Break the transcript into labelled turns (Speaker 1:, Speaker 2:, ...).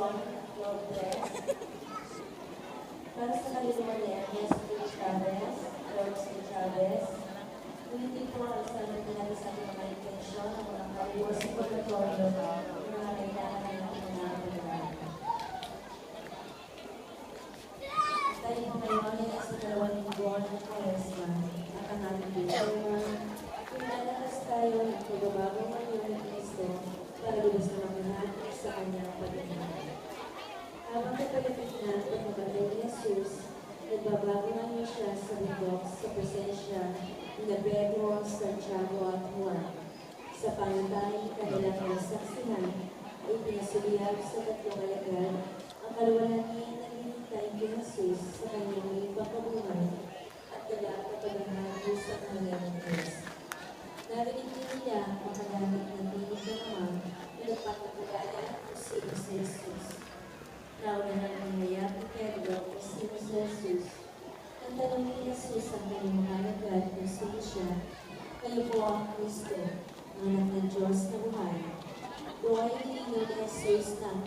Speaker 1: Lopez. Para sa kaluluwa niya, Nestor Chavez, Roxy Chavez. Hindi po ang sabi natin sa ating mga intensyon ng mga kaluluwa sa pagkatorio ng mga kailangan ng pangangalaga. Tayo po ngayon ay sa 2 linggo ng Kwaresma at ang ating Pilipinas. Pinalakas tayo ng pagbabago ngayon ng Kristo para lubos na mga sa kanyang pagdating. Habang kapalapit na at mabatay ni Jesus, nagbabago niya siya sa bundok sa presensya ni Pedro, Santiago at Juan. Sa pangatay kanilang nasaksihan ay pinasuliyag sa tatlong alagad ang kaluwalhatian na hinihintay kay Jesus sa kanyang pagkabuhay at kapagahagi sa kanyang Diyos. Narinig nila ang kanyang natinig na naman na nagpapagaya kung sino si Jesus. Nauna na nangyayat ni Pedro kung sino si Jesus. Ang tanong ni Jesus ang kanyang mga alagad kung sino siya, kayo po ang Kristo, ang anak ng Diyos na buhay. Buhay ni Jesus na ang